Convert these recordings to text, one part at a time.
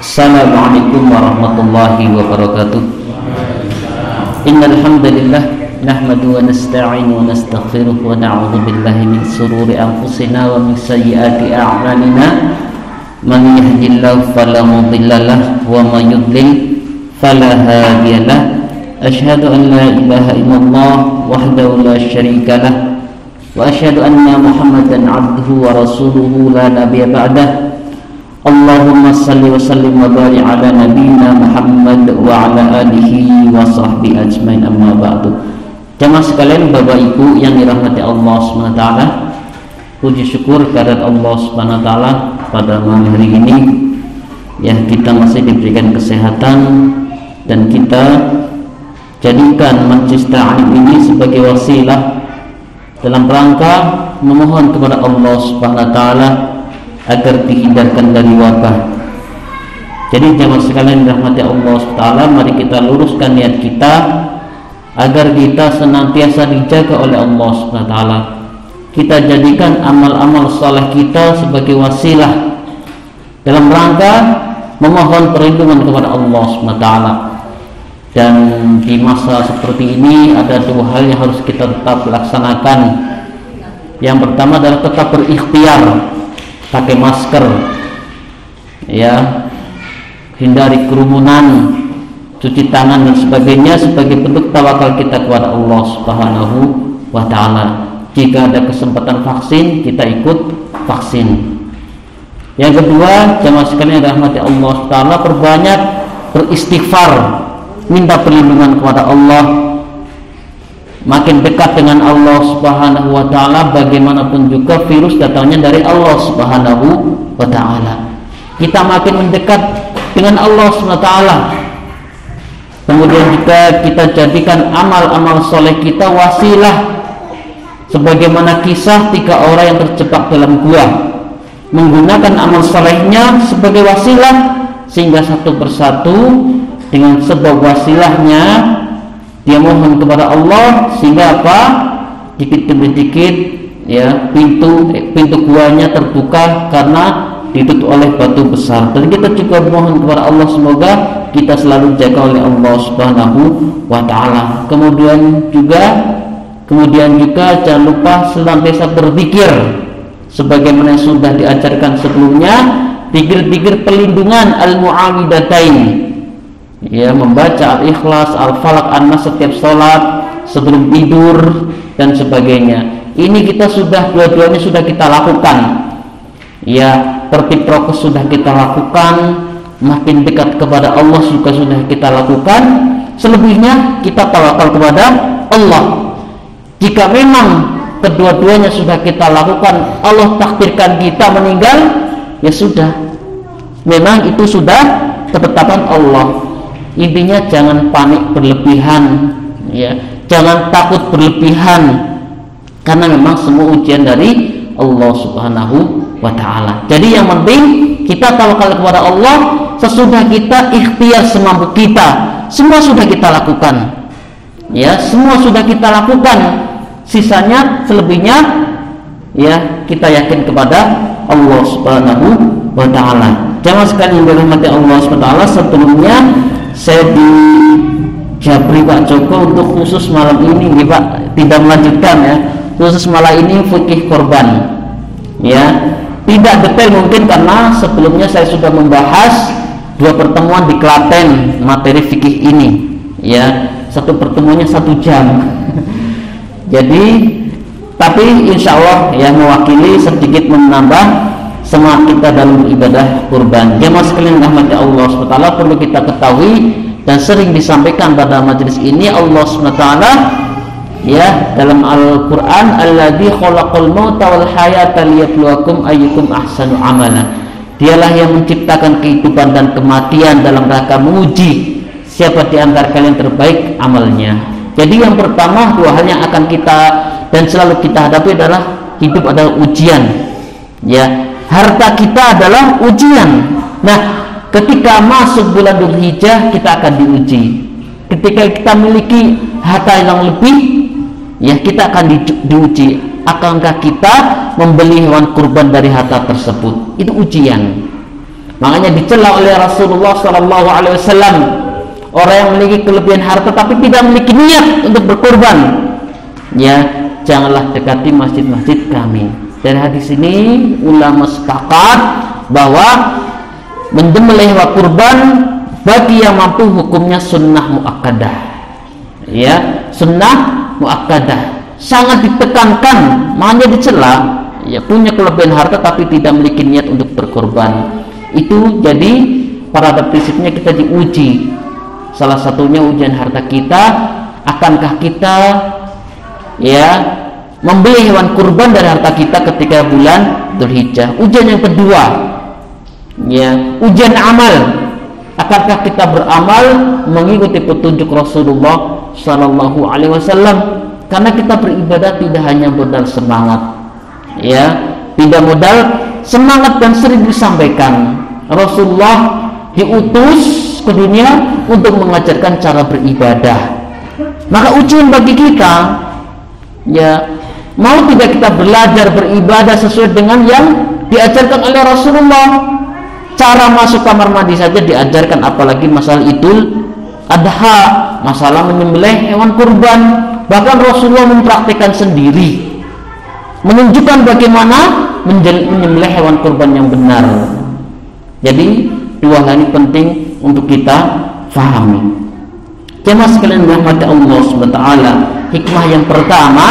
Assalamualaikum warahmatullahi wabarakatuh. Innal hamdalillah nahmadu wa nasta'inu wa nastaghfiruh wa na'udzu billahi min shururi anfusina wa min sayyiati a'malina. Man yahdihillahu fala mudhillalah wa man yudlil fala hadiyalah. Asyhadu an la ilaha illallah wahdahu la syarikalah wa asyhadu anna Muhammadan 'abduhu wa rasuluhu la nabiyya ba'dah. Allahumma salli wa sallim wa barik ala nabiyyina Muhammad wa ala alihi wa sahbihi ajmain, amma ba'du. Jamaah sekalian, Bapak Ibu yang dirahmati Allah SWT, puji syukur kehadirat Allah SWT pada malam hari ini ya, kita masih diberikan kesehatan dan kita jadikan Majlis Ta'lim ini sebagai wasilah dalam rangka memohon kepada Allah SWT agar dihindarkan dari wabah. Jadi jemaah sekalian dirahmati Allah SWT, mari kita luruskan niat kita agar kita senantiasa dijaga oleh Allah SWT. Kita jadikan amal-amal saleh kita sebagai wasilah dalam rangka memohon perlindungan kepada Allah SWT. Dan di masa seperti ini ada dua hal yang harus kita tetap laksanakan. Yang pertama adalah tetap berikhtiar, pakai masker ya, hindari kerumunan, cuci tangan dan sebagainya sebagai bentuk tawakal kita kepada Allah Subhanahu wa ta'ala. Jika ada kesempatan vaksin, kita ikut vaksin. Yang kedua, jemaah sekalian yang dirahmati Allah Ta'ala, perbanyak beristighfar, minta perlindungan kepada Allah. Makin dekat dengan Allah Subhanahu wa ta'ala, bagaimanapun juga virus datangnya dari Allah Subhanahu wa ta'ala. Kita makin mendekat dengan Allah Subhanahu wa ta'ala. Kemudian juga kita jadikan amal-amal soleh kita wasilah, sebagaimana kisah 3 orang yang terjebak dalam gua, menggunakan amal solehnya sebagai wasilah, sehingga satu persatu dengan sebab wasilahnya dia mohon kepada Allah, sehingga apa? Dikit demi dikit ya, pintu guanya terbuka karena ditutup oleh batu besar. Dan kita juga mohon kepada Allah semoga kita selalu jaga oleh Allah Subhanahu wa ta'ala. Kemudian juga jangan lupa senantiasa berzikir sebagaimana yang sudah diajarkan sebelumnya, zikir-zikir pelindungan al-mu'awwidhatain ya, membaca Al-Ikhlas, Al-Falaq, An-Nas setiap sholat, sebelum tidur dan sebagainya. Ini kita sudah dua-duanya sudah kita lakukan ya, tertib prokes sudah kita lakukan, makin dekat kepada Allah juga sudah kita lakukan. Selebihnya kita tawakal kepada Allah. Jika memang kedua-duanya sudah kita lakukan, Allah takdirkan kita meninggal, ya sudah, memang itu sudah ketetapan Allah. Intinya jangan panik berlebihan ya, jangan takut berlebihan, karena memang semua ujian dari Allah Subhanahu wa ta'ala. Jadi yang penting kita tawakal kepada Allah, sesudah kita ikhtiar semampu kita, semua sudah kita lakukan ya, semua sudah kita lakukan. Sisanya selebihnya ya, kita yakin kepada Allah Subhanahu wa ta'ala. Jamaah sekalian yang dirahmati Allah Subhanahu wa ta'ala, sebelumnya saya di Jabri Pak Joko untuk khusus malam ini nih Pak, tidak melanjutkan ya, khusus malam ini fikih korban ya, tidak detail mungkin karena sebelumnya saya sudah membahas 2 pertemuan di Klaten materi fikih ini ya, satu pertemuannya 1 jam jadi tapi insya Allah ya, mewakili sedikit menambah semangat kita dalam ibadah kurban. Jemaah sekalian rahmati Allah SWT, perlu kita ketahui dan sering disampaikan pada majelis ini, Allah SWT ya, dalam Al-Quran, alladzi khalaqal mauta wal hayata liyabluwakum ayyukum ahsanu amala. Dialah yang menciptakan kehidupan dan kematian dalam rangka menguji siapa di antara kalian terbaik amalnya. Jadi yang pertama, 2 hal yang akan kita dan selalu kita hadapi adalah hidup adalah ujian ya, harta kita adalah ujian. Nah, ketika masuk bulan Dzulhijjah kita akan diuji. Ketika kita memiliki harta yang lebih ya, kita akan diuji. Akankah kita membeli hewan kurban dari harta tersebut? Itu ujian. Makanya dicela oleh Rasulullah Shallallahu Alaihi Wasallam orang yang memiliki kelebihan harta tapi tidak memiliki niat untuk berkorban. Ya, janganlah dekati masjid-masjid kami. Dari hadis ini ulama sepakat bahwa menyembelih hewan kurban bagi yang mampu hukumnya sunnah muakkadah. Ya, sunnah muakkadah. Sangat ditekankan, makanya dicela. Ya, punya kelebihan harta tapi tidak memiliki niat untuk berkorban. Itu jadi pada prinsipnya kita diuji. Salah satunya ujian harta kita, akankah kita ya membeli hewan kurban dari harta kita ketika bulan Dzulhijjah. Ujian yang kedua, ya, ujian amal. Akankah kita beramal mengikuti petunjuk Rasulullah Sallallahu Alaihi Wasallam? Karena kita beribadah tidak hanya modal semangat, ya, tidak modal semangat dan sering disampaikan. Rasulullah diutus ke dunia untuk mengajarkan cara beribadah. Maka ujian bagi kita, ya, mau tidak kita belajar beribadah sesuai dengan yang diajarkan oleh Rasulullah. Cara masuk kamar mandi saja diajarkan, apalagi masalah Idul Adha, masalah menyembelih hewan kurban. Bahkan Rasulullah mempraktikkan sendiri, menunjukkan bagaimana menyembelih hewan kurban yang benar. Jadi dua hal ini penting untuk kita fahami. Jemaah sekalian dirahmati Allah SWT, hikmah yang pertama,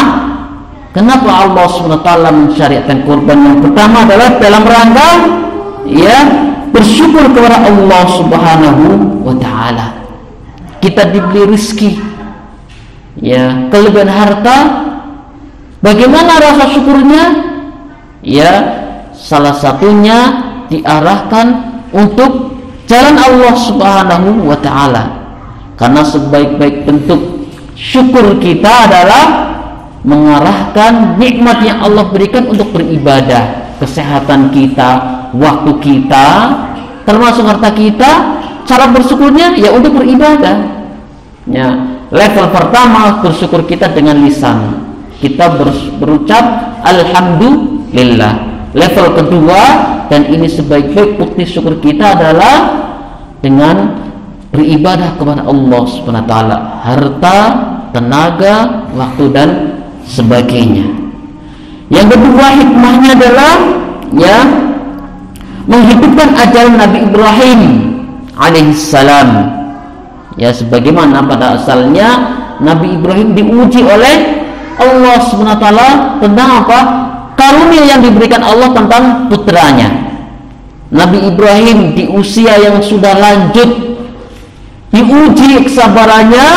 kenapa Allah SWT mensyariatkan kurban? Yang pertama adalah dalam rangka ya bersyukur kepada Allah Subhanahu wa Ta'ala. Kita diberi rezeki, ya, kelebihan harta. Bagaimana rasa syukurnya? Ya, salah satunya diarahkan untuk jalan Allah Subhanahu wa Ta'ala. Karena sebaik-baik bentuk syukur kita adalah mengarahkan nikmat yang Allah berikan untuk beribadah. Kesehatan kita, waktu kita, termasuk harta kita. Cara bersyukurnya ya untuk beribadah. Ya, level pertama bersyukur kita dengan lisan. Kita berucap alhamdulillah. Level kedua, dan ini sebaik-baik bukti syukur kita adalah dengan beribadah kepada Allah Subhanahu wa Ta'ala, harta, tenaga, waktu dan sebagainya. Yang kedua hikmahnya adalah ya menghidupkan ajaran Nabi Ibrahim alaihissalam. Ya, sebagaimana pada asalnya Nabi Ibrahim diuji oleh Allah Subhanahu wa Ta'ala tentang apa? Karunia yang diberikan Allah tentang putranya. Nabi Ibrahim di usia yang sudah lanjut diuji kesabarannya,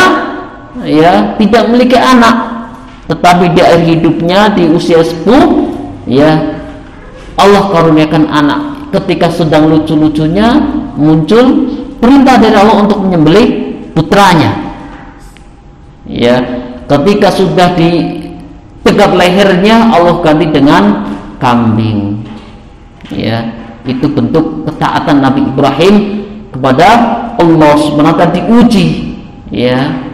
ya, tidak memiliki anak, tetapi di akhir hidupnya di usia sepuh, ya, Allah karuniakan anak. Ketika sedang lucu-lucunya muncul perintah dari Allah untuk menyembelih putranya. Ya, ketika sudah di dekat lehernya Allah ganti dengan kambing. Ya, itu bentuk ketaatan Nabi Ibrahim kepada Allah Subhanahu wa Ta'ala, diuji. Ya,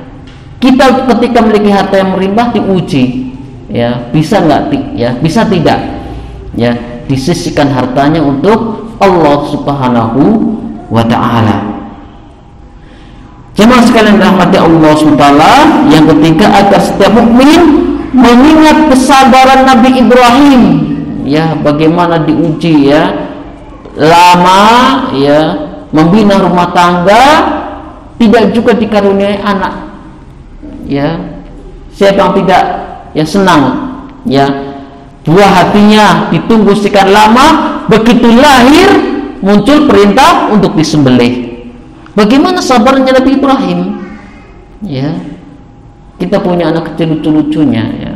kita ketika memiliki harta yang melimpah diuji. Ya, bisa nggak? Ya, bisa tidak? Ya, disisihkan hartanya untuk Allah Subhanahu wa Ta'ala. Jemaah sekalian rahmati Allah SWT, yang ketiga agar setiap mukmin mengingat kesabaran Nabi Ibrahim. Ya, bagaimana diuji, ya, lama, ya, membina rumah tangga, tidak juga dikaruniai anak. Ya, siapa yang tidak ya senang, ya, buah hatinya ditunggu sekian lama, begitu lahir muncul perintah untuk disembelih. Bagaimana sabarnya Nabi Ibrahim? Ya, kita punya anak kecil lucu-lucunya. Ya,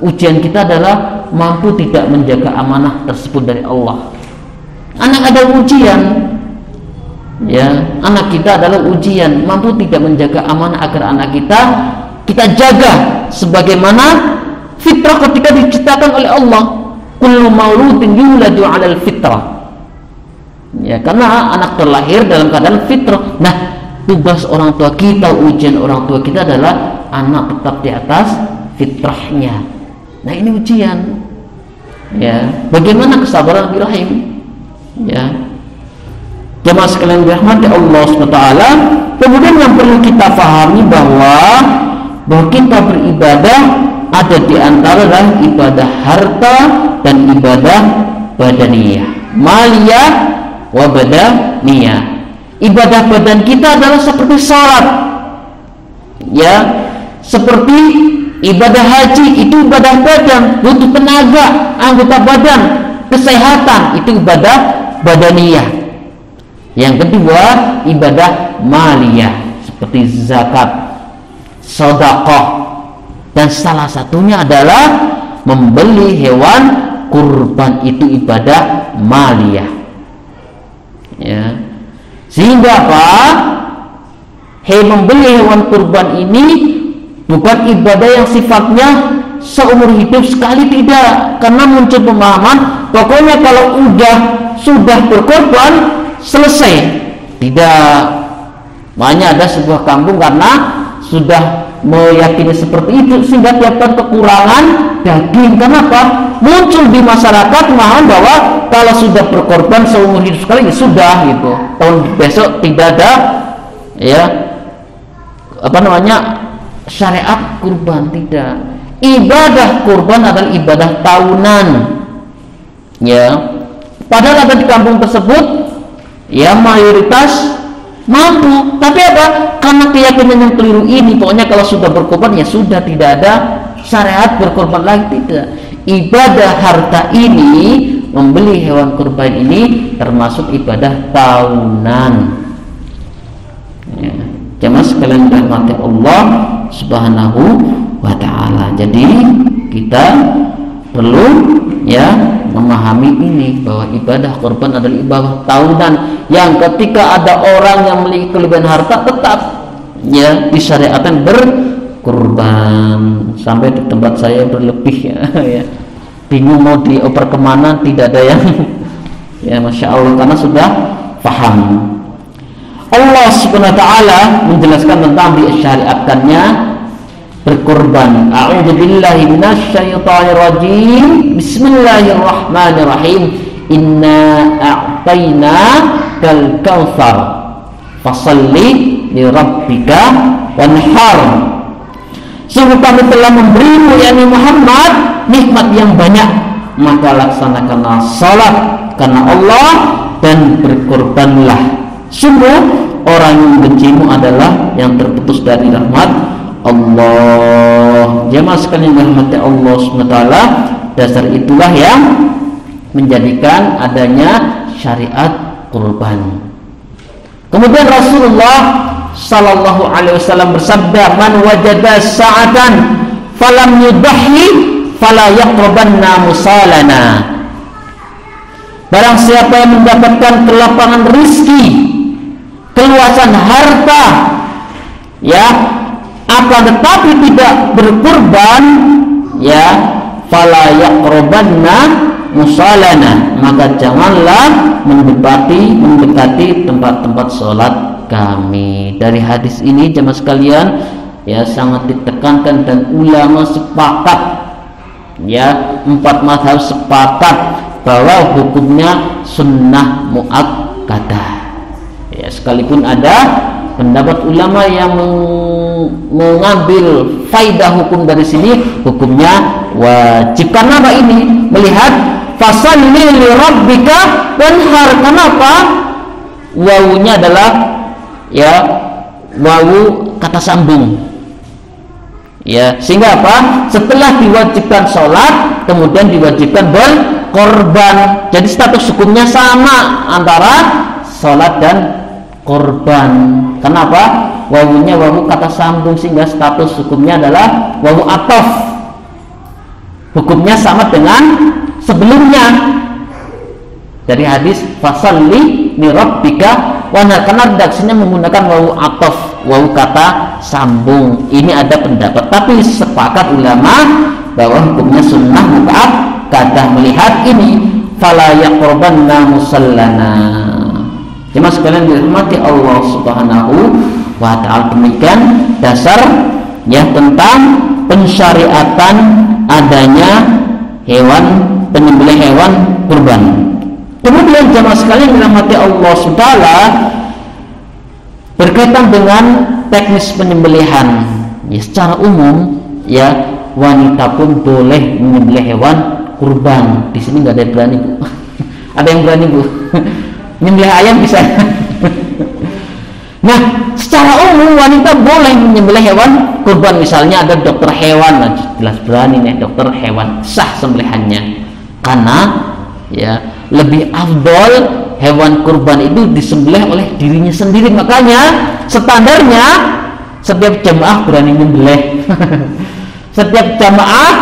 ujian kita adalah mampu tidak menjaga amanah tersebut dari Allah. Anak adalah ujian. Ya, anak kita adalah ujian, mampu tidak menjaga amanah agar anak kita jaga sebagaimana fitrah ketika diciptakan oleh Allah. Kullu mauludin yuladu 'alal fitrah. Ya, karena anak terlahir dalam keadaan fitrah. Nah, tugas orang tua kita, ujian orang tua kita adalah anak tetap di atas fitrahnya. Nah, ini ujian. Ya, bagaimana kesabaran Ibrahim? Ya, Jemaah sekalian dirahmati Allah SWT, kemudian yang perlu kita pahami bahwa kita beribadah ada di antara ibadah harta dan ibadah badaniyah, maliyah wa badaniyah. Ibadah badan kita adalah seperti sholat, ya, seperti ibadah haji itu ibadah badan, butuh tenaga, anggota badan, kesehatan, itu ibadah badaniyah. Yang kedua ibadah maliyah seperti zakat, sedekah, dan salah satunya adalah membeli hewan kurban, itu ibadah maliyah, ya. Sehingga apa? Membeli hewan kurban ini bukan ibadah yang sifatnya seumur hidup sekali, tidak, karena muncul pemahaman pokoknya kalau sudah berkorban selesai, tidak. Makanya ada sebuah kampung karena sudah meyakini seperti itu sehingga tiap tahun kekurangan daging. Kenapa? Muncul di masyarakat pemahaman bahwa kalau sudah berkorban seumur hidup sekali sudah gitu, tahun besok tidak ada, ya, syariat kurban. Tidak. Ibadah kurban adalah ibadah tahunan, ya. Padahal ada di kampung tersebut, ya, mayoritas mampu, tapi apa? Karena keyakinan yang keliru ini, pokoknya kalau sudah berkorban ya sudah, tidak ada syariat berkorban lagi. Tidak. Ibadah harta ini, membeli hewan kurban ini termasuk ibadah tahunan, ya. Jemaah sekalian dirahmati Allah Subhanahu wa ta'ala. Jadi kita perlu, ya, memahami ini bahwa ibadah kurban adalah ibadah tahunan yang ketika ada orang yang memiliki kelebihan harta tetap, ya, disyariatkan berkurban. Sampai di tempat saya berlebih, ya, bingung mau dioper kemana, tidak ada yang ya, Masya Allah, karena sudah paham. Allah Subhanahu wa ta'ala menjelaskan tentang disyariatkannya berkorban. A'udzubillahi minasyaitonir rajim. Bismillahirrahmanirrahim. Inna a'tainakal kautsar fasalli li rabbika wanhar. Sungguh kami telah memberimu, yakni Muhammad, nikmat yang banyak, maka laksanakanlah salat karena Allah dan berkorbanlah. Sungguh orang yang membencimu adalah yang terputus dari rahmat Allah. Jemaah sekalian dirahmati Allah SWT, dasar itulah yang menjadikan adanya syariat kurban. Kemudian Rasulullah Sallallahu Alaihi Wasallam bersabda, "Man wajada sa'atan falam yudhi fala yaqrabanna musalana." Barang siapa yang mendapatkan kelapangan rezeki, keluasan harta, ya, akan tetapi tidak berkurban, ya, fala yaqrabanna musalana, maka janganlah mendekati tempat-tempat sholat kami. Dari hadis ini jemaah sekalian, ya, sangat ditekankan dan ulama sepakat, ya, 4 mazhab sepakat bahwa hukumnya sunnah muakkadah. Ya, sekalipun ada pendapat ulama yang mengambil faidah hukum dari sini, hukumnya wajib. Karena apa ini? Melihat fasalli li rabbika wanhar. Kenapa? Wawunya adalah, ya, wawu kata sambung, ya, sehingga apa? Setelah diwajibkan sholat, kemudian diwajibkan berkorban. Jadi status hukumnya sama antara sholat dan korban. Kenapa? Wawunya wawu kata sambung, sehingga status hukumnya adalah wawu ataf. Hukumnya sama dengan sebelumnya. Dari hadis fasalli li rabbika wanhar, karena redaksinya menggunakan wawu ataf, wawu kata sambung. Ini ada pendapat, tapi sepakat ulama bahwa hukumnya sunnah muakkadah. Melihat ini, fala yaqrabanna musallana. Jemaah sekalian dirahmati Allah Subhanahu wa ta'ala. Demikian dasar, ya, tentang pensyariatan adanya penyembelih hewan kurban. Kemudian jamaah sekalian dirahmati Allah SWT, berkaitan dengan teknis penyembelihan, ya secara umum ya wanita pun boleh menyembelih hewan kurban. Di sini nggak ada yang berani, Bu. Ada yang berani, Bu? Menyembelih ayam bisa. Nah, secara umum wanita boleh menyembelih hewan kurban. Misalnya ada dokter hewan, nah, jelas berani nih dokter hewan, sah sembelihannya. Karena ya lebih afdol hewan kurban itu disembelih oleh dirinya sendiri. Makanya standarnya setiap jamaah berani menyembelih. Setiap jamaah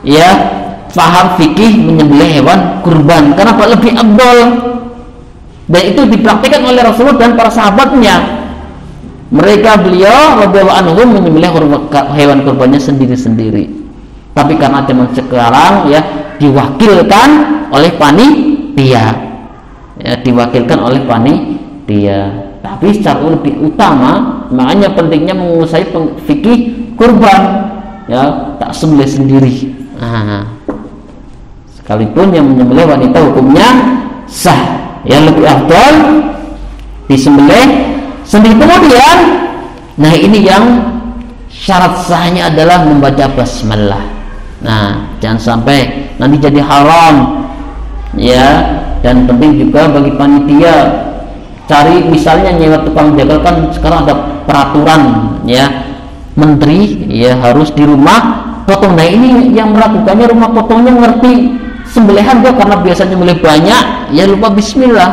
ya paham fikih menyembelih hewan kurban. Karena lebih afdol. Dan itu dipraktikkan oleh Rasulullah dan para sahabatnya. Beliau radhiyallahu anhum menyembelih hewan kurbannya sendiri-sendiri. Tapi karena zaman sekarang ya diwakilkan oleh panitia. Ya, diwakilkan oleh panitia. Tapi secara lebih utama, makanya pentingnya menguasai fikih kurban. Ya, tak sembelih sendiri. Nah, sekalipun yang menyembelih wanita hukumnya sah. Yang lebih afdal disembelih sendiri. Kemudian, nah ini yang syarat sahnya adalah membaca basmalah. Nah, jangan sampai nanti jadi haram, ya. Dan penting juga bagi panitia cari misalnya nyewa tukang jagal, kan sekarang ada peraturan ya menteri ya harus di rumah potong. Nah ini yang melakukannya rumah potongnya ngerti sembelihan gua, karena biasanya mulai banyak ya lupa bismillah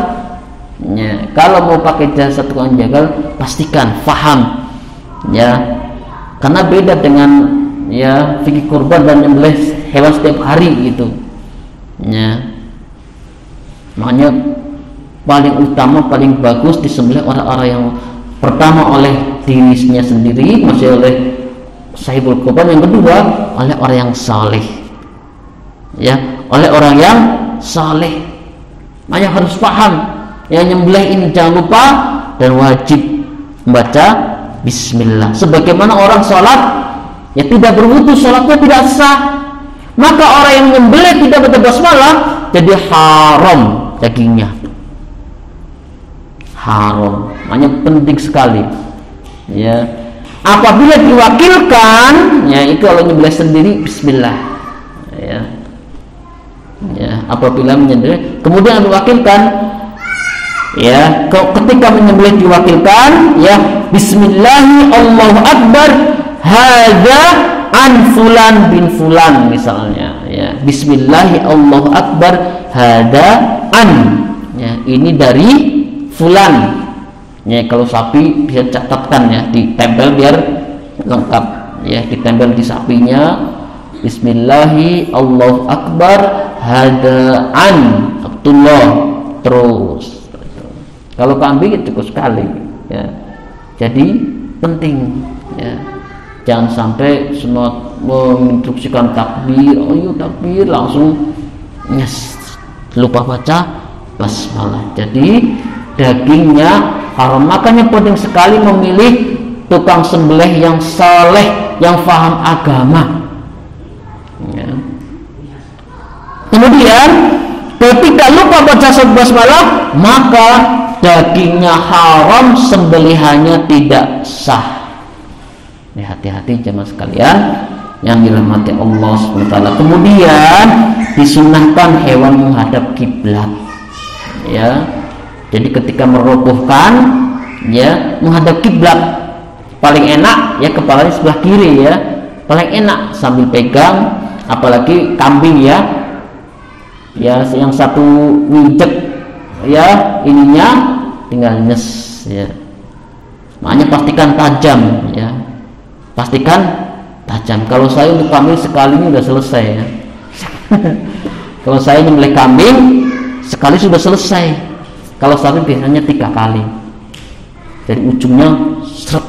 ya. Kalau mau pakai jasa tukang jagal pastikan paham ya, karena beda dengan ya fikih kurban dan menyembelih hewan setiap hari gitu ya. Makanya paling utama, paling bagus disembelih orang-orang yang pertama oleh dirinya sendiri, masih oleh sahibul kurban, yang kedua oleh orang yang saleh ya, oleh orang yang saleh. Makanya harus paham yang nyembelih ini jangan lupa dan wajib membaca bismillah. Sebagaimana orang sholat ya tidak berwudu, sholatnya tidak sah. Maka orang yang nyembelih tidak baca basmalah jadi haram dagingnya, haram. Makanya penting sekali ya, apabila diwakilkan ya itu kalau nyembelih sendiri bismillah ya. Ya, apabila menyembelih kemudian diwakilkan ya, ketika menyembelih diwakilkan ya bismillahi Allahu akbar hadza an fulan bin fulan misalnya ya, bismillahi Allahu akbar hadza an ya, ini dari fulan ya. Kalau sapi bisa catatkan ya, ditempel biar lengkap ya, ditempel di sapinya bismillahi Allahu akbar hadaan Abdullah terus. Kalau kambing itu cukup sekali ya. Jadi penting ya, jangan sampai sunat menginstruksikan takbir, oh iya takbir langsung yes, lupa baca basmalah, jadi dagingnya haram. Makanya penting sekali memilih tukang sembelih yang saleh, yang paham agama ya. Kemudian ketika lupa baca basmalah maka dagingnya haram, sembelihannya tidak sah. Ini hati-hati jemaah sekalian yang dirahmati Allah SWT. Kemudian disunahkan hewan menghadap kiblat ya. Jadi ketika merobohkan ya menghadap kiblat, paling enak ya kepalanya sebelah kiri ya, paling enak sambil pegang, apalagi kambing ya yang satu nginjek ya ininya tinggal nyes ya. Makanya pastikan tajam ya, pastikan tajam. Kalau saya untuk kambing sekali ini sudah selesai ya. Kalau saya nyembelih kambing sekali sudah selesai. Kalau sapi biasanya 3 kali, jadi ujungnya seret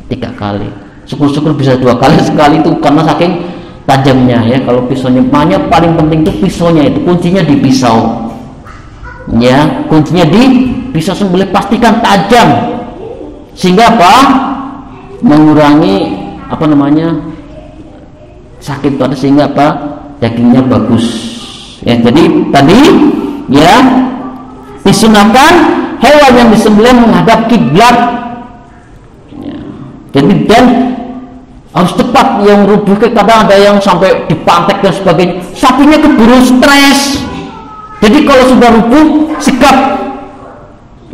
3 kali. Syukur-syukur bisa 2 kali, sekali itu karena saking tajamnya ya. Kalau pisaunya, makanya paling penting itu pisaunya, itu kuncinya di pisau ya, kuncinya di pisau sembelih, pastikan tajam sehingga apa, mengurangi apa namanya sakit pada, sehingga apa dagingnya bagus ya. Jadi tadi ya Disunahkan hewan yang disembelih menghadap kiblat. Ya. Jadi dan harus tepat, yang rubuh kadang ada yang sampai dipantek dan sebagainya. Sapinya keburu stres. Jadi kalau sudah rubuh, sikap,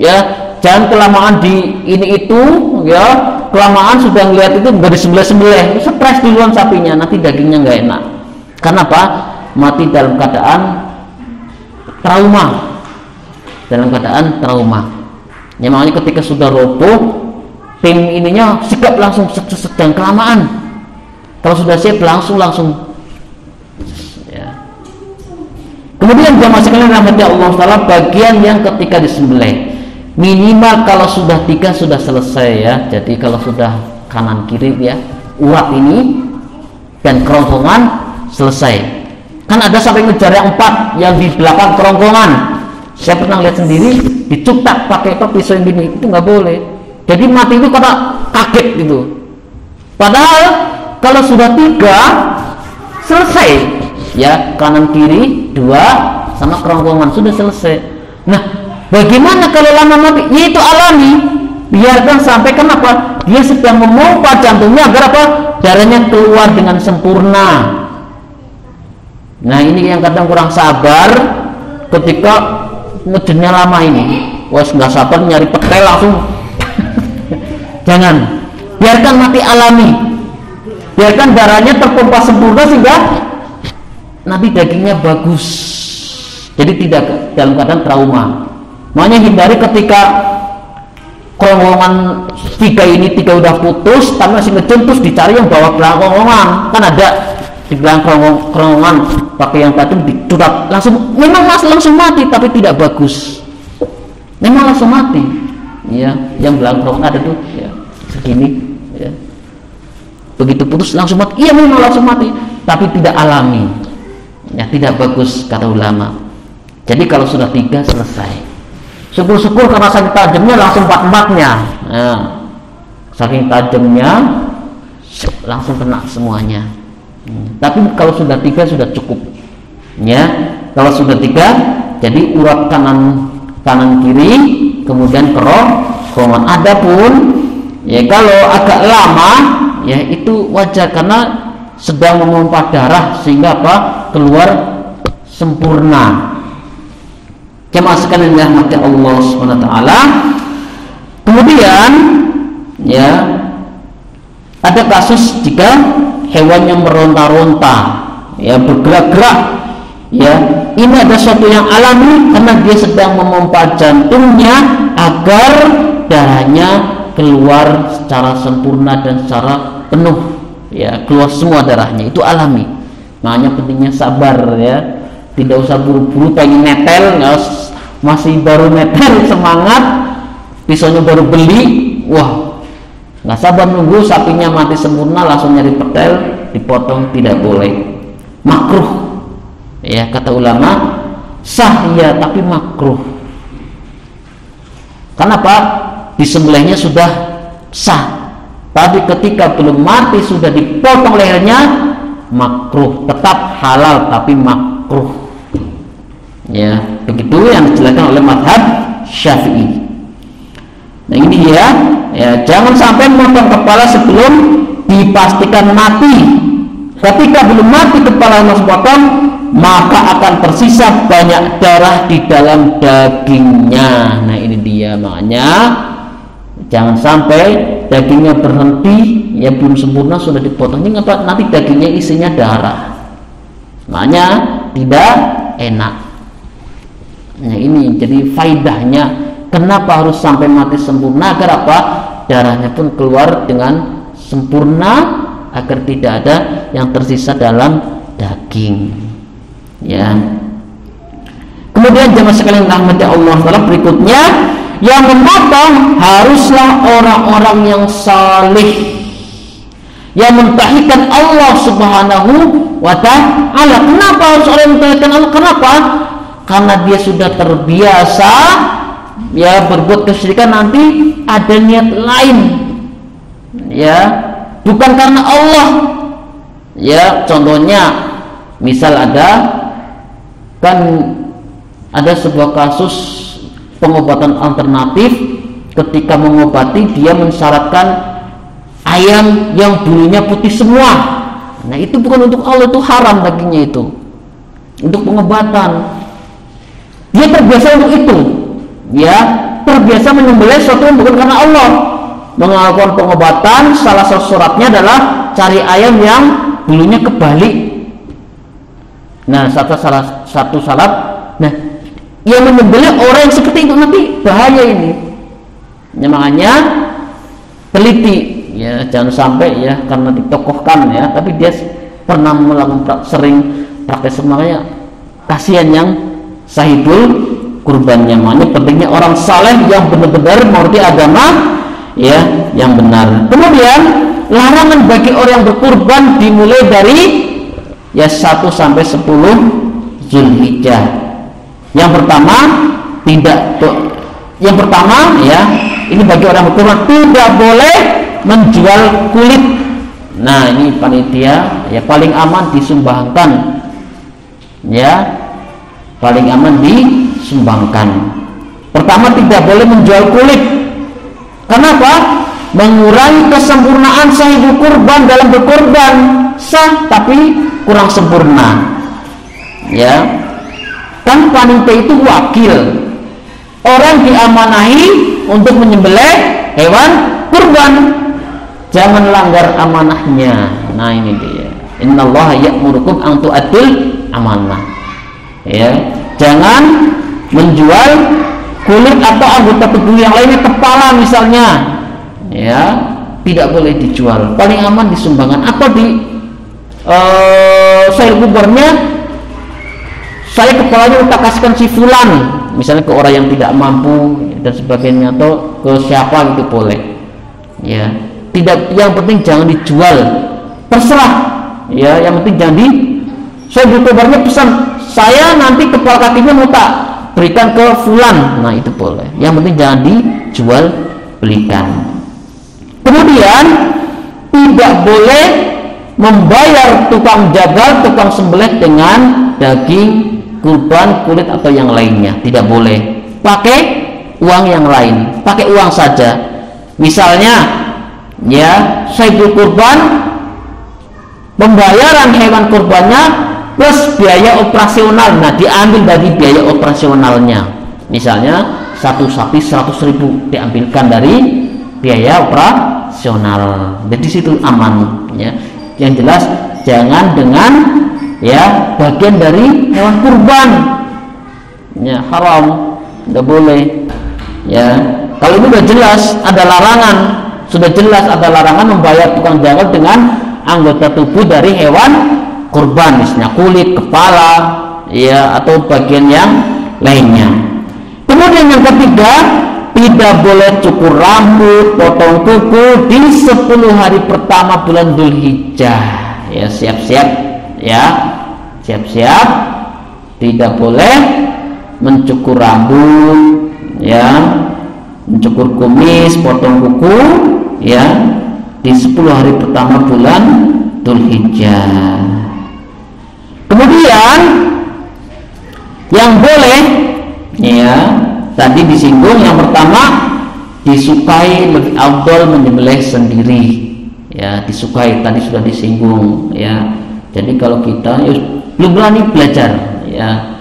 ya jangan kelamaan di ini itu, ya kelamaan sudah ngeliat itu nggak disembelih-sembelih, stres duluan sapinya, nanti dagingnya nggak enak. Karena apa? Mati dalam keadaan trauma, Ya makanya ketika sudah roboh, tim ininya sikap langsung sedang kelamaan. Kalau sudah siap langsung. Ya. Kemudian jamaah sekalian rahmati Allah Taala, bagian yang ketika disembelih minimal kalau sudah 3 sudah selesai ya. Jadi kalau sudah kanan kiri ya, urat ini dan kerongkongan selesai. Kan ada sampai ngejar yang 4 yang di belakang kerongkongan. Saya pernah lihat sendiri, dicutak pakai pisau yang gini, itu nggak boleh. Jadi mati itu karena kaget gitu. Padahal kalau sudah 3 selesai ya, kanan kiri 2 sama kerongkongan sudah selesai. Nah, bagaimana kalau lama mati? Yaitu alami. Biarkan sampai, kenapa? Dia sedang memompa jantungnya agar apa? Darahnya keluar dengan sempurna. Nah, ini yang kadang kurang sabar ketika ngejennya lama ini. Wah, nggak sabar nyari petai langsung. Jangan. Biarkan mati alami. Biarkan darahnya terpompa sempurna sehingga nanti dagingnya bagus. Jadi tidak dalam keadaan trauma. Makanya hindari ketika kerongkongan 3 udah putus, tapi masih ngejem, terus dicari yang bawah belakang kerongkongan. Kan ada di belakang kerongkongan pakai yang tajam dicurat, memang langsung mati, tapi tidak bagus. Memang langsung mati. Ya, yang belakang kerongkongan ada tuh ya, segini ya. Begitu putus langsung mati. Iya, memang langsung mati, tapi tidak alami. Ya, tidak bagus kata ulama. Jadi kalau sudah 3 selesai. Syukur-syukur karena saking tajamnya langsung 4-4-nya. Ya. Saking tajamnya langsung kena semuanya. Tapi kalau sudah 3 sudah cukup. Ya, kalau sudah 3, jadi urat kanan kiri, kemudian kerongkongan. Adapun ya kalau agak lama, ya itu wajar karena sedang memompa darah sehingga apa? Keluar sempurna. Jemaah sekalian yang dirahmati Allah Subhanahu wa taala. Kemudian ya ada kasus jika hewan yang meronta-ronta, ya bergerak-gerak, ya ini ada sesuatu yang alami karena dia sedang memompa jantungnya agar darahnya keluar secara sempurna dan secara penuh, ya keluar semua darahnya, itu alami. Makanya pentingnya sabar ya, tidak usah buru-buru pengen netel, masih baru netel semangat, pisaunya baru beli, wah nggak sabar nunggu sapinya mati sempurna langsung nyari petel dipotong, tidak boleh, makruh ya kata ulama. Sah ya tapi makruh. Kenapa? Disembelihnya sudah sah, tapi ketika belum mati sudah dipotong lehernya, makruh. Tetap halal tapi makruh. Ya, begitu yang dijelaskan oleh mazhab Syafi'i. Nah ini dia, ya jangan sampai memotong kepala sebelum dipastikan mati. Ketika belum mati kepala langsung potong, maka akan tersisa banyak darah di dalam dagingnya. Nah ini dia, makanya jangan sampai dagingnya berhenti, ya belum sempurna sudah dipotong. Ini apa? Nanti dagingnya isinya darah, makanya tidak enak. Nah ini jadi faidahnya, kenapa harus sampai mati sempurna, agar apa? Darahnya pun keluar dengan sempurna, agar tidak ada yang tersisa dalam daging. Ya. Kemudian jemaah sekalian rahmati Allah Taala, berikutnya yang memotong haruslah orang-orang yang saleh, yang mentauhidkan Allah Subhanahu wa taala. Kenapa harus orang yang mentauhidkan Allah? Kenapa? Karena dia sudah terbiasa ya berbuat kesyirikan, nanti ada niat lain, ya bukan karena Allah. Ya contohnya, misal ada sebuah kasus pengobatan alternatif. Ketika mengobati dia mensyaratkan ayam yang bulunya putih semua. Nah itu bukan untuk Allah, itu haram dagingnya itu. Untuk pengobatan. Dia terbiasa untuk itu. Ya, terbiasa menyembelih sesuatu yang bukan karena Allah. Melakukan pengobatan, salah satu syaratnya adalah cari ayam yang bulunya kebalik. Nah, satu syarat. Nah, yang menyembelih orang yang seperti itu nanti bahaya ini. Ya, makanya teliti ya, jangan sampai ya karena ditokohkan ya, tapi dia pernah melakukan sering praktek semuanya, kasihan yang sahibul kurbannya. Makanya pentingnya orang saleh yang benar-benar mengerti agama ya yang benar. Kemudian larangan bagi orang yang berkurban dimulai dari ya 1 sampai 10 Zulhijjah. Yang pertama ya, ini bagi orang berkurban tidak boleh menjual kulit. Nah ini panitia ya paling aman disumbangkan ya, paling aman disumbangkan. Pertama, tidak boleh menjual kulit. Kenapa? Mengurangi kesempurnaan sahibul kurban dalam berkorban. Sah tapi kurang sempurna ya, kan panitia itu wakil, orang diamanahi untuk menyembelih hewan kurban, jangan langgar amanahnya. Nah ini dia, innallaha ya'murukum an tu'addil amanah ya, jangan menjual kulit atau anggota tubuh yang lainnya, kepala misalnya ya, tidak boleh dijual. Paling aman disumbangkan atau di saya kuburnya, saya kepalanya tak kasihkan si fulan misalnya ke orang yang tidak mampu dan sebagainya, atau ke siapa gitu boleh ya. Tidak, yang penting jangan dijual, terserah ya, yang penting jangan saya kuburnya pesan saya nanti kepala kakinya mau tak berikan ke fulan, nah itu boleh, yang penting jangan dijual belikan. Kemudian tidak boleh membayar tukang jagal, tukang sembelih dengan daging kurban, kulit atau yang lainnya, tidak boleh. Pakai uang yang lain, pakai uang saja. Misalnya ya, sahibul kurban pembayaran hewan kurbannya plus biaya operasional, nah diambil dari biaya operasionalnya. Misalnya satu sapi 100.000 diambilkan dari biaya operasional, jadi situ aman ya. Yang jelas jangan dengan ya bagian dari hewan kurban ya, haram, nggak boleh ya. Kalau ini sudah jelas ada larangan, sudah jelas ada larangan membayar tukang jagal dengan anggota tubuh dari hewan kurban, misalnya kulit, kepala ya, atau bagian yang lainnya. Kemudian yang ketiga, tidak boleh cukur rambut, potong kuku di 10 hari pertama bulan Dzulhijjah ya, siap-siap ya, siap-siap, tidak boleh mencukur rambut ya, mencukur kumis, potong kuku ya di 10 hari pertama bulan Dzulhijjah. Kemudian yang boleh ya, tadi disinggung yang pertama, disukai lebih afdal menyembelih sendiri ya, disukai tadi sudah disinggung ya. Jadi kalau kita ya, belum berani belajar ya,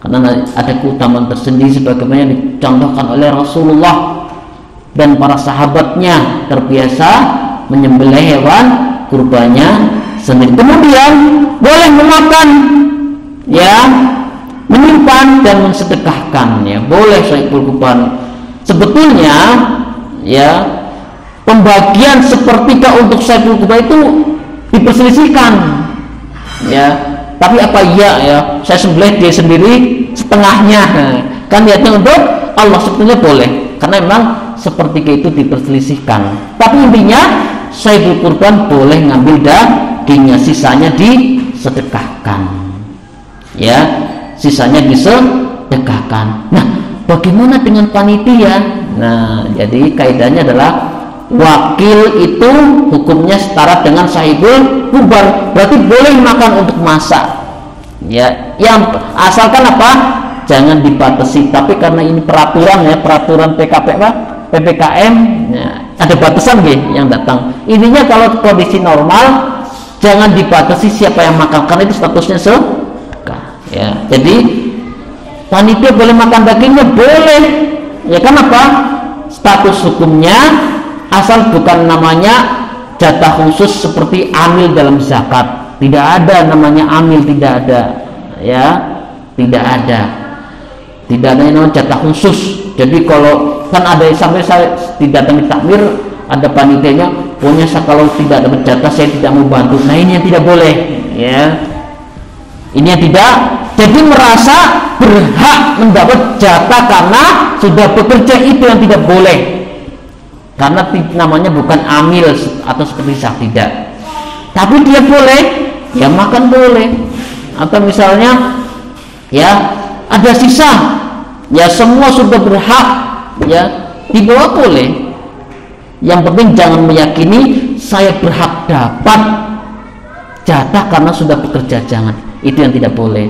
karena ada keutamaan tersendiri sebagaimana dicontohkan oleh Rasulullah dan para sahabatnya, terbiasa menyembelih hewan kurbannya sendiri. Kemudian boleh memakan ya, menyimpan dan mensedekahkan ya, boleh sahibul kurban. Sebetulnya ya, pembagian sepertiga untuk sahibul kurban itu diperselisihkan ya, tapi apa iya ya saya sembelih dia sendiri setengahnya, kan niatnya untuk Allah, sebetulnya boleh karena memang sepertiga itu diperselisihkan. Tapi intinya sahibul kurban boleh ngambil dagingnya, sisanya disedekahkan ya, sisanya disedekahkan. Nah, bagaimana dengan panitia? Nah, jadi kaidahnya adalah wakil itu hukumnya setara dengan sahibul kurban, berarti boleh makan untuk masak ya, yang asalkan apa? jangan dibatasi. Tapi karena ini peraturan ya, peraturan PPKM ya, ada batasan yang datang. Intinya kalau kondisi normal jangan dibatasi siapa yang makan, karena itu statusnya sedekah ya. Jadi panitia boleh makan dagingnya, boleh ya. Kenapa? Status hukumnya asal bukan namanya jatah khusus seperti amil dalam zakat. Tidak ada namanya amil, tidak ada ya, tidak ada yang namanya jatah khusus. Jadi kalau kan ada sampai saya tidak datangi takmir, ada panitianya, pokoknya kalau tidak dapat jatah saya tidak mau bantu. Nah ini yang tidak boleh ya, ini yang tidak. Jadi merasa berhak mendapat jatah karena sudah bekerja, itu yang tidak boleh, karena namanya bukan amil atau seperti sah, tidak. Tapi dia boleh ya, makan boleh. Atau misalnya ya ada sisa ya, semua sudah berhak ya, dibawa boleh. Yang penting jangan meyakini saya berhak dapat jatah karena sudah bekerja, jangan. Itu yang tidak boleh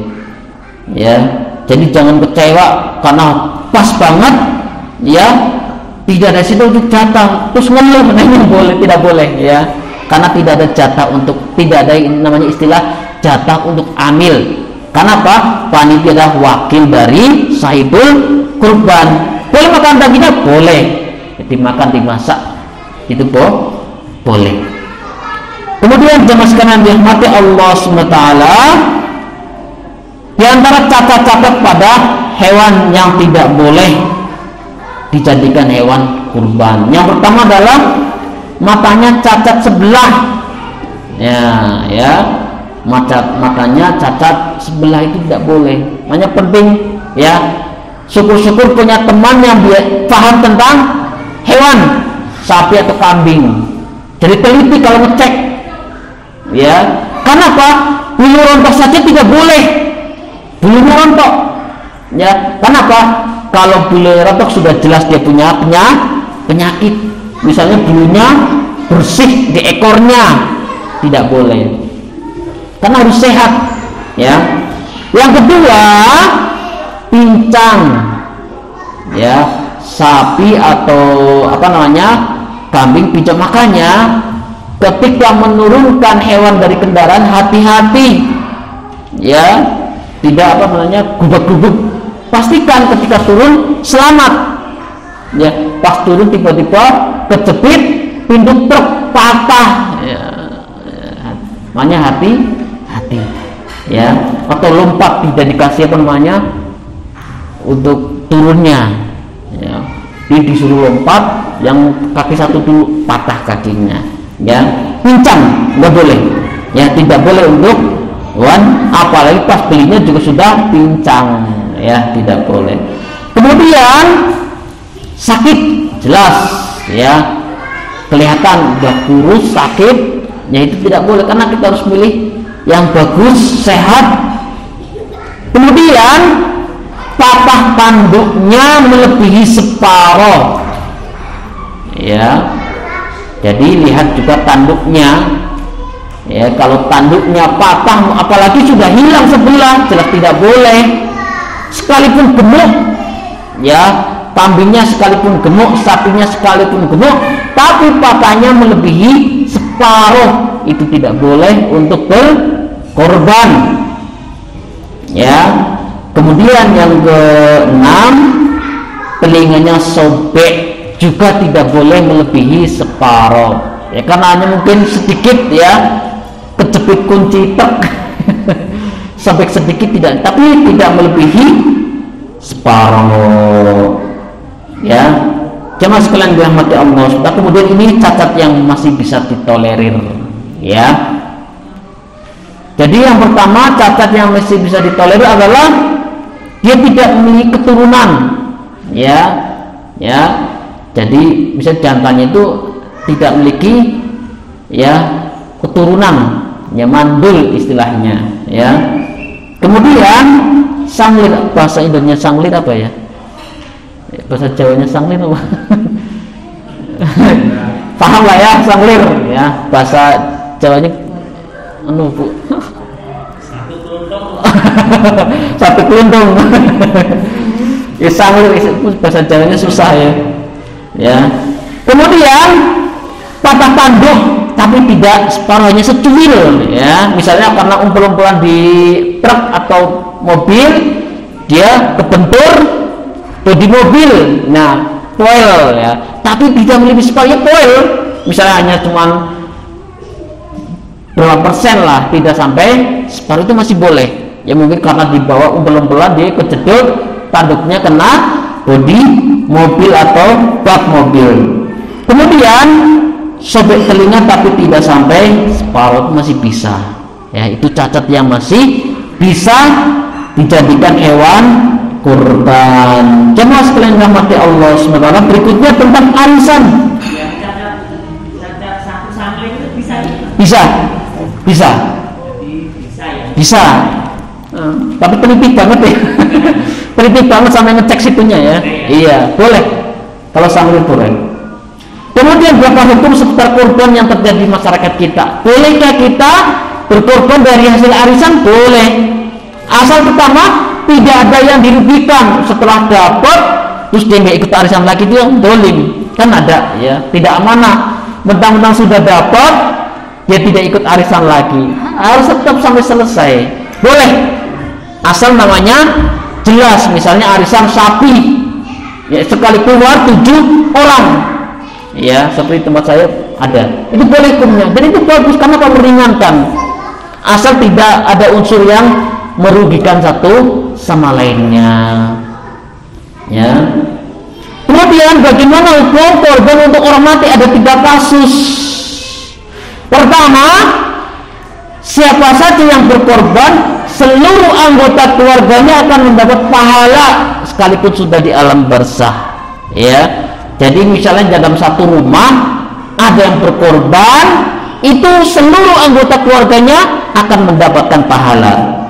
ya. Jadi jangan kecewa karena pas banget ya, tidak ada situ untuk jatah terus ngeluh. Nah ini boleh, tidak boleh ya, karena tidak ada jatah untuk, tidak ada namanya istilah jatah untuk amil. Karena apa? Panitia adalah wakil dari sahibul kurban. Boleh makan dagingnya, boleh dimakan, dimasak, itu boleh. Kemudian jemaah sekalian dirahmati Allah SWT, di antara cacat-cacat pada hewan yang tidak boleh dijadikan hewan kurban, yang pertama adalah matanya cacat sebelah ya, matanya cacat sebelah itu tidak boleh. Makanya penting ya, syukur-syukur punya teman yang paham tentang hewan, sapi atau kambing. Jadi teliti kalau ngecek ya. Kenapa? Bulu rontok saja tidak boleh, bulunya rontok ya. Kenapa? Kalau bulu rontok sudah jelas dia punya penyakit, misalnya bulunya bersih di ekornya, tidak boleh, karena harus sehat ya. Yang kedua, pincang ya, sapi atau kambing pincang. Makanya ketika menurunkan hewan dari kendaraan, hati-hati ya, tidak gubuk-gubuk. Pastikan ketika turun selamat ya. Pas turun tiba-tiba kejepit pintu truk, patah ya. Makanya hati-hati ya. Atau lompat, tidak dikasih untuk turunnya ya. Dia disuruh lompat, yang kaki satu dulu patah kakinya ya. Pincang nggak boleh ya, tidak boleh untuk hewan, apalagi pas belinya juga sudah pincang ya, tidak boleh. Kemudian sakit, jelas ya, kelihatan udah kurus, sakit ya, itu tidak boleh, karena kita harus milih yang bagus, sehat. Kemudian patah tanduknya melebihi separuh ya. Jadi lihat juga tanduknya ya. Kalau tanduknya patah, apalagi sudah hilang sebelah, jelas tidak boleh. Sekalipun gemuk ya, kambingnya sekalipun gemuk, sapinya sekalipun gemuk, tapi patahnya melebihi separuh, itu tidak boleh untuk berkorban ya. Kemudian yang keenam, telinganya sobek, juga tidak boleh melebihi separuh ya, karena hanya mungkin sedikit ya, kejepit kunci tek sampai sedikit, tidak, tapi tidak melebihi separuh ya. Jemaah sekalian dirahmati Allah. Kemudian ini cacat yang masih bisa ditolerir ya. Jadi yang pertama, cacat yang masih bisa ditolerir adalah dia tidak memiliki keturunan ya. Jadi bisa jantannya itu tidak memiliki ya keturunan ya, mandul istilahnya ya. Kemudian sanglir, bahasa Indonesia sanglir apa ya? Bahasa Jawanya sanglir apa? Paham lah ya, sanglir ya, bahasa Jawanya Bu. Satu keluntung. Ya sanglir bahasa Jawanya susah ya. Ya. Kemudian patah tanduk tapi tidak separuhnya secuil ya. Misalnya karena umpul-umpulan di truk atau mobil dia kebentur bodi mobil. Nah, poil ya. Tapi tidak melebihi separuhnya poil. Misalnya hanya cuman berapa persen lah, tidak sampai separuh, itu masih boleh. Ya mungkin karena dibawa umpul-umpulan dia kejedot, tanduknya kena bodi mobil atau bak mobil. Kemudian sobek telinga tapi tidak sampai separuh, masih bisa. Ya, itu cacat yang masih bisa dijadikan hewan kurban. Jemaah sekalian rahmati Allah SWT, berikutnya tentang arisan. Bisa. Tapi teliti banget ya. Teliti banget sampai ngecek situnya ya. Iya, boleh. Kalau sanggup boleh. Kemudian berapa hukum seputar kurban yang terjadi di masyarakat kita? Bolehkah kita berkorban dari hasil arisan? Boleh. Asal pertama tidak ada yang dirugikan setelah dapat terus dia nggak ikut arisan lagi, itu yang dolim. Kan ada ya, tidak amanah. Mentang-mentang sudah dapat dia tidak ikut arisan lagi, harus tetap sampai selesai. Boleh, asal namanya jelas. Misalnya arisan sapi ya, sekali keluar 7 orang ya, seperti tempat saya ada, itu boleh hukumnya. Dan itu bagus karena meringankan, asal tidak ada unsur yang merugikan satu sama lainnya ya. Kemudian bagaimana hukum korban untuk orang mati? Ada 3 kasus. Pertama, siapa saja yang berkorban, seluruh anggota keluarganya akan mendapat pahala sekalipun sudah di alam barzah ya. Jadi misalnya dalam satu rumah ada yang berkorban, itu seluruh anggota keluarganya akan mendapatkan pahala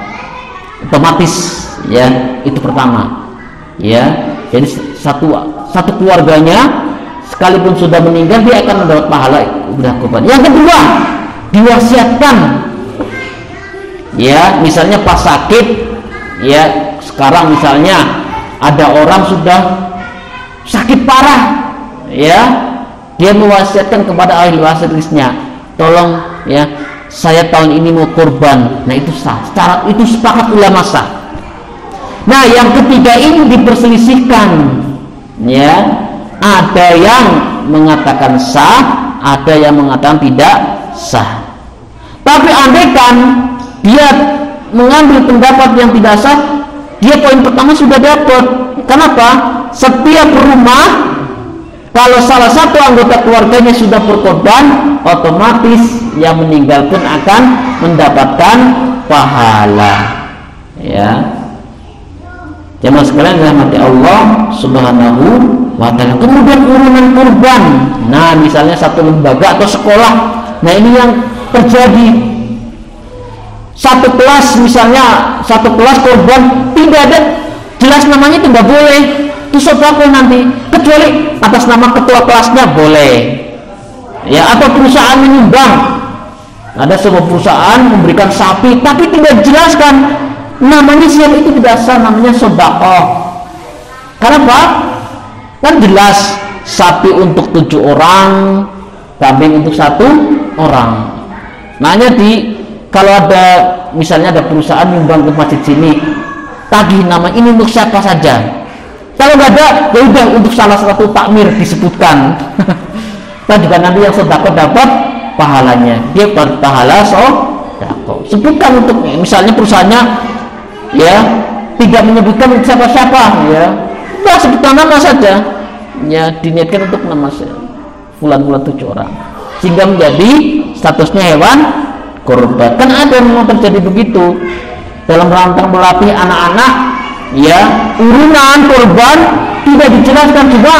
otomatis ya. Itu pertama ya. Jadi satu keluarganya sekalipun sudah meninggal dia akan mendapat pahala udah korban. Yang kedua, diwasiatkan ya, misalnya pas sakit ya, sekarang misalnya ada orang sudah sakit parah ya, dia mewasiatkan kepada ahli warisnya, tolong ya, saya tahun ini mau korban. Nah itu sah, secara itu sepakat ulama sah. Nah yang ketiga ini diperselisihkan ya, ada yang mengatakan sah, ada yang mengatakan tidak sah. Tapi andaikan dia mengambil pendapat yang tidak sah, dia poin pertama sudah dapat. Kenapa? Setiap rumah kalau salah satu anggota keluarganya sudah berkorban, otomatis yang meninggal pun akan mendapatkan pahala ya. Jemaah sekalian dirahmati Allah Subhanahu wa ta'ala. Kemudian urunan kurban. Nah, misalnya satu lembaga atau sekolah. Nah, ini yang terjadi. Satu kelas misalnya, satu kelas korban tidak ada jelas namanya, itu nggak boleh. Itu sodako nanti, kecuali atas nama ketua kelasnya boleh. Ya, atau perusahaan menyumbang. Ada sebuah perusahaan memberikan sapi tapi tidak dijelaskan namanya, siapa, itu tidak sah, namanya sedekah. Kenapa? Kan jelas sapi untuk 7 orang, kambing untuk 1 orang. Makanya kalau ada misalnya ada perusahaan nyumbang ke masjid sini, tagih nama ini untuk siapa saja. Kalau nggak ada, ya udah untuk salah satu takmir disebutkan. Dan juga nanti yang sedekah dapat pahalanya, dia dapat pahala sedekah. Sebutkan untuk misalnya perusahaannya ya, tidak menyebutkan siapa-siapa ya, udah sebutkan nama saja ya, diniatkan untuk nama fulan-fulan 7 orang, sehingga menjadi statusnya hewan korban. Kan ada memang terjadi begitu dalam rangka melatih anak-anak ya, urunan korban tidak dijelaskan juga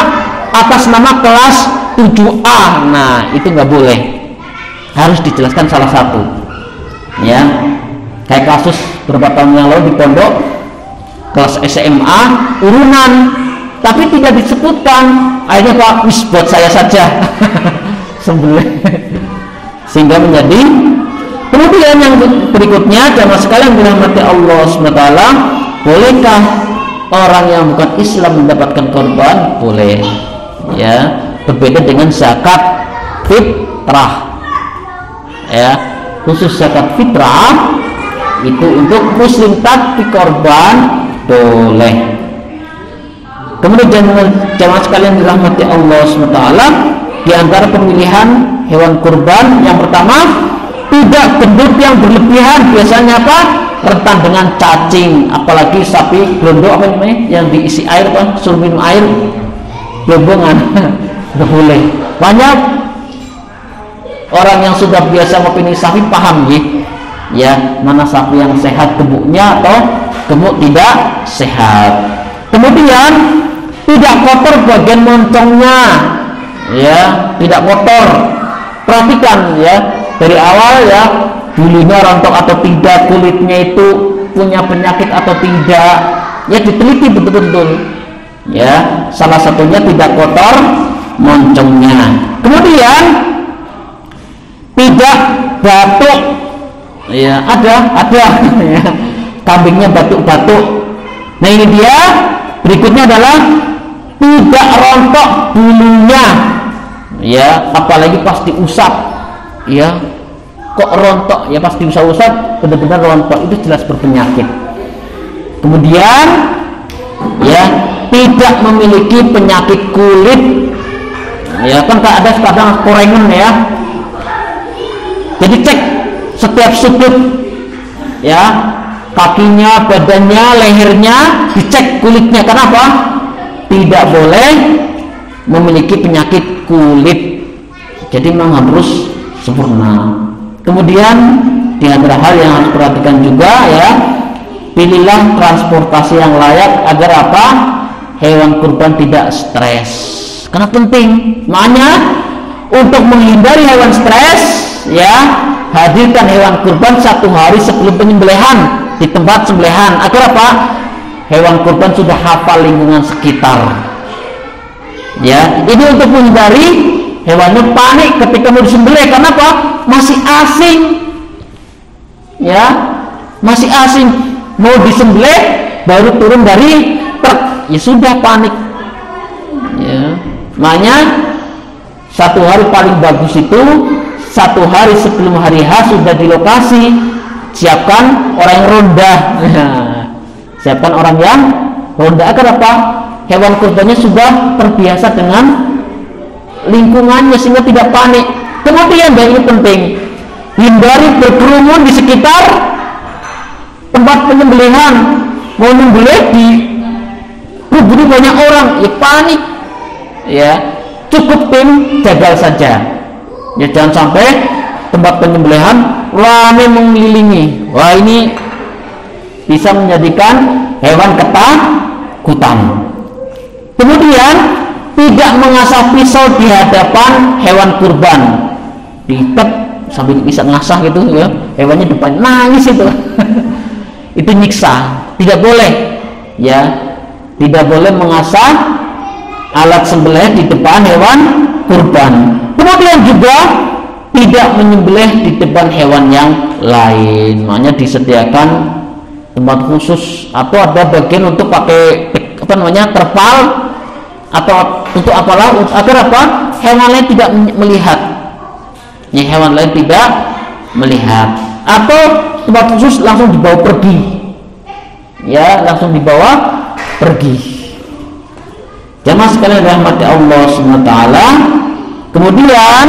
atas nama kelas 7A. Nah itu nggak boleh, harus dijelaskan salah satu ya. Kayak kasus beberapa tahun yang lalu di pondok kelas SMA urunan tapi tidak disebutkan, akhirnya Pak, wis buat saya saja sembelih. Sehingga menjadi. Kemudian yang berikutnya, jamaah sekalian dirahmati Allah SWT, bolehkah orang yang bukan Islam mendapatkan korban? Boleh, ya. Berbeda dengan zakat fitrah, ya. Khusus zakat fitrah itu untuk muslim, tapi korban boleh. Kemudian jamaah sekalian dirahmati Allah SWT, di antara pemilihan hewan kurban, yang pertama, tidak gendut yang berlebihan. Biasanya apa? Rentan dengan cacing, apalagi sapi blondo, apa namanya, yang diisi air, kan, suruh minum air, blombongan. Nggak boleh. Banyak orang yang sudah biasa ngopini sapi paham ya, mana sapi yang sehat gemuknya atau gemuk tidak sehat. Kemudian tidak kotor bagian moncongnya, ya, tidak kotor. Perhatikan ya, dari awal ya, bulunya rontok atau tidak, kulitnya itu punya penyakit atau tidak, ya diteliti betul-betul, ya. Salah satunya tidak kotor moncongnya. Kemudian tidak batuk, ya, ada ya, kambingnya batuk-batuk. Nah ini dia. Berikutnya adalah tidak rontok bulunya, ya, apalagi pas diusap, ya, kok rontok, ya pas diusap benar-benar rontok, itu jelas berpenyakit. Kemudian ya, tidak memiliki penyakit kulit, ya, kan ada kadang korengan ya, jadi cek setiap sudut, ya, kakinya, badannya, lehernya, dicek kulitnya. Kenapa? Tidak boleh memiliki penyakit kulit, jadi memang harus sempurna. Kemudian di antara hal yang harus perhatikan juga ya, pilihlah transportasi yang layak agar apa? Hewan kurban tidak stres. Karena penting, makanya untuk menghindari hewan stres, ya, hadirkan hewan kurban 1 hari sebelum penyembelihan di tempat sembelihan, agar apa? Hewan kurban sudah hafal lingkungan sekitar, ya. Ini untuk menghindari hewannya panik ketika mau disembelih. Karena apa? Masih asing, ya, masih asing, mau disembelih baru turun dari truk, ya sudah panik, ya. Makanya 1 hari paling bagus itu 1 hari sebelum hari H sudah di lokasi. Siapkan orang yang ronda, siapkan orang yang ronda, agar apa? Hewan kurbannya sudah terbiasa dengan lingkungannya sehingga tidak panik. Kemudian dan ini penting, hindari berkerumun di sekitar tempat penyembelihan. Mau menyembelih di kubur banyak orang, ya panik, ya, cukup tim jagal saja, ya, jangan sampai tempat penyembelihan ramai mengelilingi. Wah, ini bisa menjadikan hewan ketakutan. Kemudian tidak mengasah pisau di hadapan hewan kurban. Diikat sambil bisa ngasah gitu ya, hewannya depan nangis itu. Itu nyiksa, tidak boleh, ya, tidak boleh mengasah alat sembelih di depan hewan kurban. Kemudian juga tidak menyembelih di depan hewan yang lain, makanya disediakan tempat khusus atau ada bagian untuk pakai apa namanya, terpal atau untuk apalah, agar apa? Hewan lain tidak melihat, ya, hewan lain tidak melihat, atau tempat khusus langsung dibawa pergi, ya, langsung dibawa pergi. Jamaah sekalian rahmati Allah SWT. Kemudian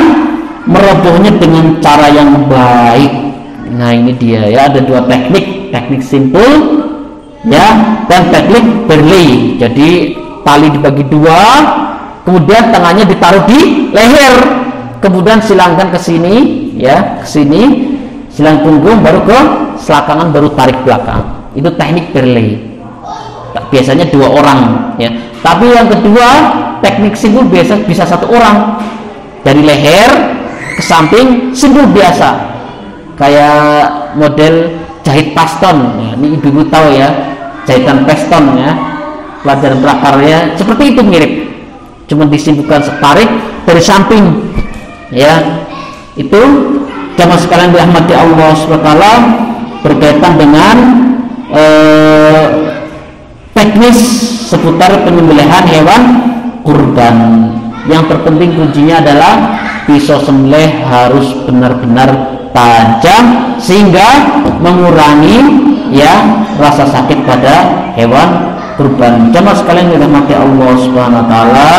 merobohnya dengan cara yang baik. Nah ini dia ya, ada 2 teknik, teknik simpul ya, dan teknik berlay. Jadi tali dibagi 2, kemudian tangannya ditaruh di leher, kemudian silangkan ke sini ya, ke sini, silang punggung, baru ke selakangan, baru tarik belakang. Itu teknik berlay. Biasanya 2 orang ya. Tapi yang kedua, teknik simpul biasa bisa 1 orang. Dari leher ke samping, simpul biasa, kayak model jahit paston ya. Ini ibu-ibu tahu ya, jahitan paston ya, pelajaran prakarya seperti itu, mirip, cuma disimpulkan, tarik dari samping ya. Itu jamaah sekalian dirahmati Allah SWT, berkaitan dengan teknis seputar penyembelihan hewan kurban. Yang terpenting kuncinya adalah pisau sembelih harus benar-benar tajam sehingga mengurangi ya rasa sakit pada hewan kurban. Jamaah sekalian dirahmati Allah Subhanahu wa taala.